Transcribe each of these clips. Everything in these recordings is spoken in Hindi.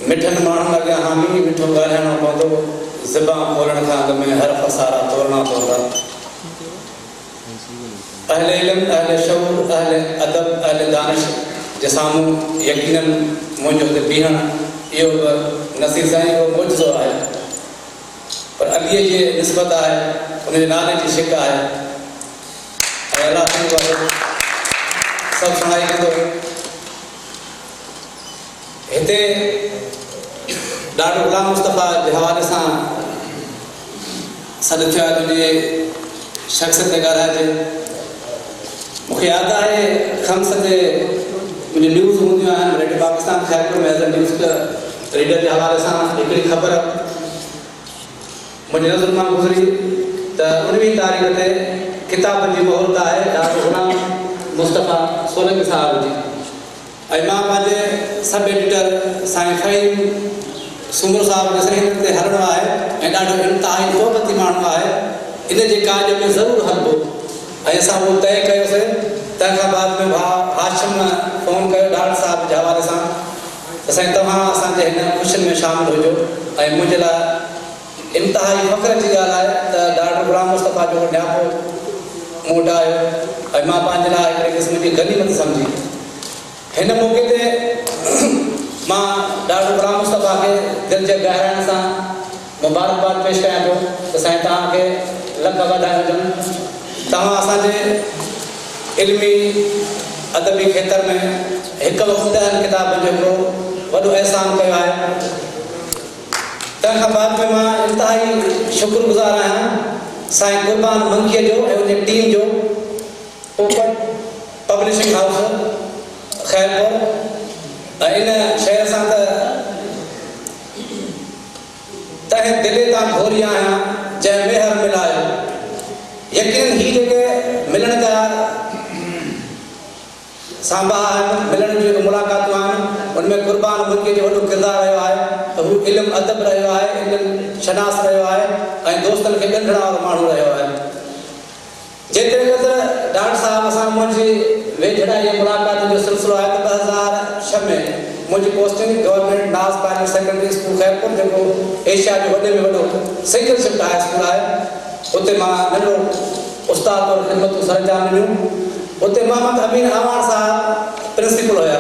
मिठन माण्हुनि अॻियां हामी मिठो ॻाल्हाइणो पवंदो, ज़बान खोलण खां अॻु में हर फसारा तोड़ना पवंदा। अहले इल्म, अहले शऊर, अहले अदब, अहले दानिश जे साम्हूं यकीनन मुंहिंजो हुते बीहण इहो बि नसीर साईं जो मुआजिज़ो आहे। पर अलीअ जी निस्बत आहे, उनजे नाले जी शिक आहे ऐं अलाह सभु सुणाई कंदो। हिते ॾाढो ग़ुलाम मुस्तफ़ा जे हवाले सां सॾु थियो आहे, तुंहिंजे शख़्स ते ॻाल्हाइजे। मूंखे यादि आहे ख़म्स ते मुंहिंजी न्यूज़ हूंदियूं आहिनि, रेडियो पाकिस्तान ख़ैरपुर में एज़ अ न्यूज़ रीडर जे हवाले सां हिकिड़ी ख़बर मुंहिंजी नज़र मां गुज़री त 19 तारीख़ ते किताब जी मुहूर्त आहे ॾाढो ग़ुलाम मुस्तफ़ा सोलंकी साहिब जी, ऐं मां पंहिंजे सब एडिटर साईं फ़हीम सूमर साहिब जे सही ते हलणो आहे ऐं ॾाढो इंतिहाई तोबती माण्हू आहे, इन जे काज में ज़रूरु हलबो। ऐं असां उहो तइ कयोसीं। तंहिंखां बाद में भाउ हाशिम फ़ोन कयो डॉक्टर साहिब जे हवाले सां त साईं तव्हां असांजे हिन ख़ुशियुनि में शामिलु हुजो। ऐं मुंहिंजे लाइ इंतिहाई फ़ख्र जी ॻाल्हि आहे त डॉक्टर ग़ुलाम मुस्तफ़ा जो नियापो मूं वटि आयो ऐं मां पंहिंजे लाइ हिकिड़े क़िस्म जी गनीमत सम्झी। हिन मौक़े ते मां डॉक्टर ग़ुलाम मुस्तफ़ा खे दिलि जे गहराइण सां मुबारकबाद पेश कयां पियो त साईं तव्हांखे लख वाधायूं हुजनि। तव्हां असांजे इल्मी अदबी खेत्र में हिकु वक़्तु किताबनि जो हिकिड़ो वॾो अहसान कयो आहे। तंहिंखां बाद में मां इंतिहाई शुक्रगुज़ार आहियां साईं क़ुर्बान मंकीअ जो ऐं उनजी टीम जो, पोपट पब्लिशिंग हाउस ख़ैरपुर। ऐं इन शहर सां त तहे दिलि तां घोरी आहियां जंहिं मेहर मिलायो। यकीन ही जेके मिलण जा सांभा आहिनि, मिलण जूं जेके मुलाक़ातूं आहिनि, उनमें क़ुर्बान मंकीअ जो वॾो किरदारु रहियो आहे त हू इल्मु अदब रहियो आहे, इल्मु शनास रहियो आहे ऐं दोस्तनि खे ॻंढण वारो माण्हू रहियो आहे। जेतिरे क़दुरु डॉक्टर साहिब सां मुंहिंजी वेझड़ाई मुलाक़ात जो सिलसिलो आहे त 2006 में मुंहिंजी पोस्टिंग गवर्नमेंट नाज़ प्राइमरी सेकेंडरी स्कूल ख़ैरपुर, जेको एशिया जो वॾे में वॾो सिंगल शिफ्ट हाई स्कूल आहे, उते मां नंढो उस्ताद और ख़िदमतूं सरंजाम ॾिनियूं। उते मोहम्मद अमीन आवान साहिब प्रिंसिपल हुया।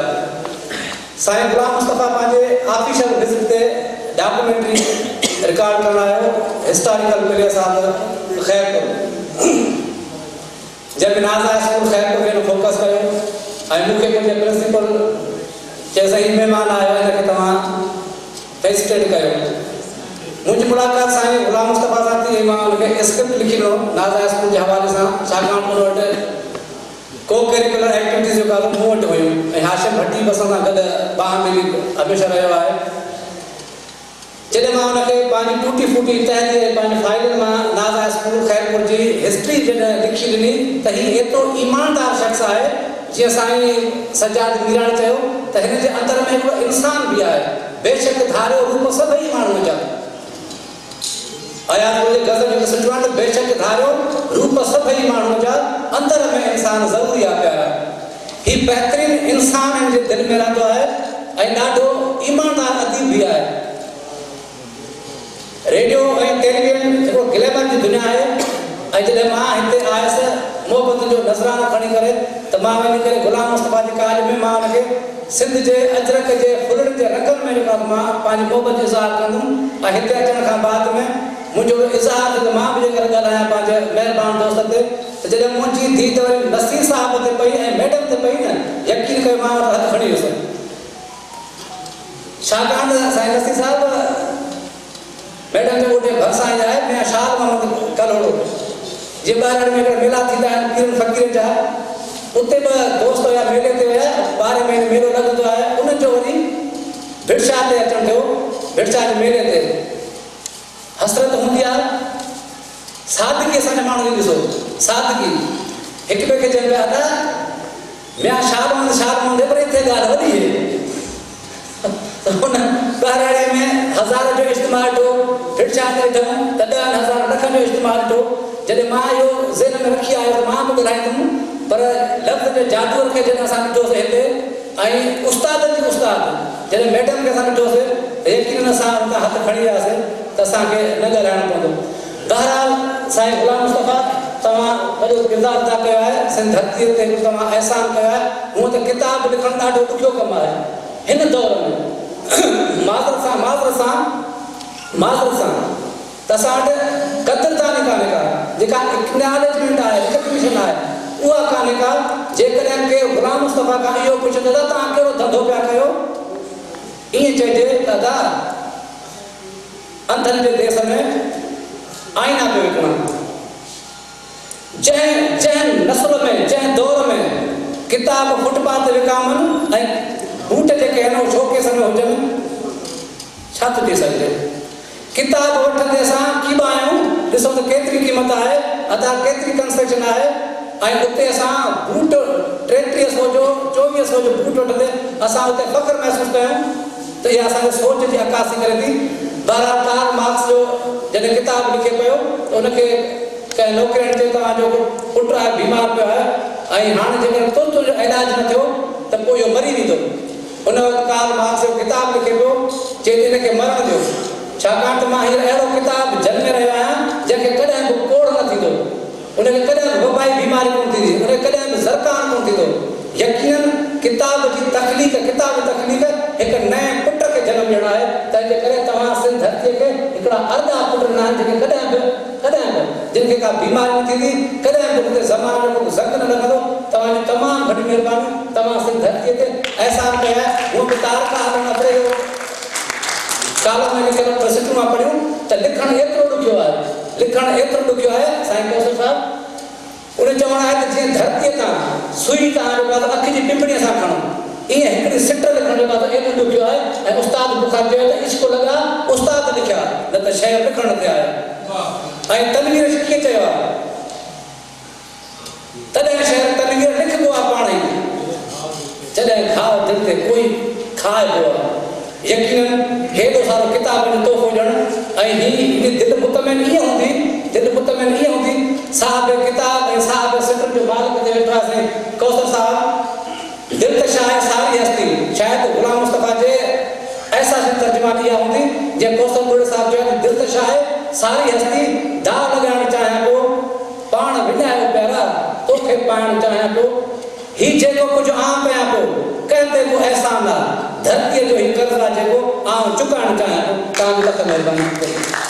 साईं ग़ुलाम मुस्तफ़ा पंहिंजे ऑफिशियल विज़िट ते डॉक्यूमेंट्री रिकॉर्ड करण आयो हिस्टोरिकल प्लेस ऑफ ख़ैरपुर, जंहिंमें नाज़ हाई स्कूल ख़ैरपुर खे फोकस कयो ऐं मूंखे मुंहिंजे प्रिंसिपल चयो साईं महिमान आयो आहे, हिनखे तव्हां फेसिलिटेट कयो। मुंहिंजी मुलाक़ात साईं ग़ुलाम मुस्तफ़ा सां थी, मां हुनखे स्क्रिप्ट लिखी ॾिनो नाज़ हाई स्कूल जे हवाले सां, छाकाणि मूं वटि को करिकुलर एक्टिविटीज़ जो ॻाल्हि मूं वटि हुयूं ऐं हाशिम भट्टी बि असां सां गॾु बाहि मिली हमेशह रहियो आहे। जॾहिं मां हुनखे पंहिंजी टूटी फूटी तहरीर पंहिंजी फाइलुनि मां नाज़ हाई स्कूल ख़ैरपुर जी हिस्ट्री जॾहिं लिखी ॾिनी त हीउ एतिरो ईमानदार शख़्स आहे, जीअं साईं सजाद मीराणी चयो त हिन जे अंदर में हिकिड़ो इंसान बि आहे, बेशक धारियो रूप सभई माण्हुनि जा। आया मुंहिंजे गज़ल जो सुठो आहे त बेशक धारियो रूप सभई माण्हुनि जा, अंदर में इंसान ज़रूरी आहे प्यारा। हीउ बहितरीनु इंसान हिन जे दिलि में रहंदो आहे ऐं ॾाढो ईमानदार अदीब बि आहे। रेडियो ऐं टेलीविज़न जेको ग्लैमर जी दुनिया आहे, ऐं जॾहिं मां हिते आयुसि मोहबत जो नज़रानो खणी करे त मां वञी करे ग़ुलाम मुस्तफ़ा जे काज में मां हुनखे सिंध जे अजरक जे फुलनि जे रंगनि में जेका मां पंहिंजी मोहबत जो इज़हार कंदुमि। ऐं हिते अचण खां बाद में मुंहिंजो इज़हार त मां बि जेकर ॻाल्हायां पंहिंजे महिरबान दोस्त ते, त जॾहिं मुंहिंजी धीउ त वरी नसीर साहिब ते पई ऐं मैडम ते पई न, यकीन कयो मां हथ खणी वियुसि। छाकाणि त साईं नसीर साहिब मैडम जे ॻोठे भरिसां ई आहे, मैं शाल मोहम्मद कलोड़ो जीअं ॿाहिरि में हिकिड़ा मेला थींदा आहिनि पीरनि फ़क़ीरनि जा, उते बि दोस्त हुया मेले ते हुया, 12 महीने मेलो लॻंदो आहे, उन्हनि जो वरी भिड़शा ते अचणु थियो। भिड़शा जे मेले ते हसरत हूंदी आहे, सादगी असांजे माण्हुनि खे ॾिसो, सादगी हिक ॿिए खे चइनि पिया था मैं शाल मोहम्मद पर हिते ॻाल्हि वॾी आहे। हुन ॿाहिराणे में 1000 जो इस्तेमालु ॾिठो, भिड़शा ते ॾिठमि त 10,000 लखनि जो इस्तेमालु ॾिठो। जॾहिं मां इहो ज़हन में रखी आयो त मां बि ॿुधाईंदुमि, पर लफ़्ज़ जे जादूअ खे जॾहिं असां ॾिठोसीं हिते ऐं उस्तादनि जी उस्ताद जॾहिं मैडम खे असां ॾिठोसीं यकीन सां हुनखां हथ खणी वियासीं त असांखे न ॻाल्हाइणो पवंदो। बहरहाल साईं ग़ुलाम मुस्तफ़ा तव्हां वॾो किरदारु अदा कयो आहे, सिंध धरतीअ ते तव्हां अहसान कयो आहे। हूअं त किताब लिखणु ॾाढो ॾुखियो कमु आहे हिन दौर में। माज़रत सां त असां वटि क़दुरदानी कान्हे का, जेका एक्नॉलेजमेंट आहे, रिकग्निशन आहे, उहा कान्हे का। जेकॾहिं केरु ग़ुलाम मुस्तफ़ा खां इहो पुछंदो त तव्हां कहिड़ो धंधो पिया कयो, ईअं चइजे त दादा अंधनि जे देश में आईना पियो विकिणा। जंहिं नस्ल में, जंहिं दौर में किताब फुटपाथ ते विकामनि ऐं बूट जेके आहिनि उहे शोकेस में हुजनि, छा थो थी सघिजे। किताब वठंदे असां कीबा आहियूं, ॾिसो त केतिरी क़ीमत आहे, अदा केतिरी कंसेशन आहे। ऐं उते असां बूट 3300 जो 2400 जो बूट वठंदे असां उते फ़ख्रु महसूसु कयूं त इहा असांजे सोच जी अक्कासी करे थी। बहरहाल कार्ल मार्क्स जो जॾहिं किताब लिखे पियो त उनखे कंहिं नौकिरनि चयो तव्हांजो पुटु आहे बीमार पियो आहे ऐं हाणे जेकॾहिं तुर्त जो इलाज न थियो त पोइ इहो मरी वेंदो। उन वक़्तु कार्ल मार्क्स जो किताब लिखे पियो, चए हिनखे मरण ॾियो, छाकाणि त मां हींअर अहिड़ो किताब जन्मे रहियो आहियां जंहिंखे कॾहिं बि कोड़ न थींदो, उनखे कॾहिं बि वबाई बीमारी कोन थींदी, उनखे कॾहिं बि ज़रकान कोन थींदो। यकीनन किताब जी तख़लीक़ हिकु नए पुट खे जनमु ॾियणो आहे। तंहिंजे करे तव्हां सिंध धरतीअ खे हिकिड़ा अर्धा पुट ॾिना आहिनि जेके कॾहिं बि जिनखे का बीमारी न थींदी, कॾहिं बि हुते ज़माने में को ज़ंग न लॻंदो। तव्हांजी तमामु घणी महिरबानी, तव्हां सिंध धरतीअ ते अहसान कयो आहे। हूअं बि तारका हलणु कालम में लिखियल प्रसिद्धियूं मां पढ़ियूं त लिखणु एतिरो ॾुखियो आहे, साईं कौसर साहिबु उन चवणु आहे त जीअं धरतीअ तां सुई तव्हांजो अखि जी पिंपड़ीअ सां खणो, ईअं हिकिड़ी सिट लिखण जो एॾो ॾुखियो आहे। ऐं उस्ताद मूंखां चयो त इश्क लॻा उस्ताद लिखिया, न त शइ लिखण ते आहे। ऐं तनवीर कीअं चयो आहे, तॾहिं शहर तनवीर लिखबो आहे पाण ई, जॾहिं घाव दिलि ते कोई खाए पियो आहे। यकीनन हेॾो सारो किताब जो तोहफ़ो ॾियणु ऐं हिन दिलि मुतमइन ईअं हूंदी, साहिब किताब ऐं साहिब सिटर जो मालिक ते वेठासीं कौसर साहिबु। दिलि त छा आहे सारी हस्ती, शायदि ग़ुलाम मुस्तफ़ा जे ऐसा तर्जुमानी इहा हूंदी जीअं कौसर बुढ़े साहिबु चयो त दिलि त छा आहे सारी हस्ती, दाव लॻाइणु चाहियां पियो, पाण विञायो प्यारा तोखे पाइणु चाहियां पियो, ही जेको कुझु आउं कयां पियो कंहिं ते को अहसान आहे, धरतीअ जो ही कर्ज़ आहे जेको आउं चुकाइणु चाहियां पियो। तव्हांजी लख महिरबानी।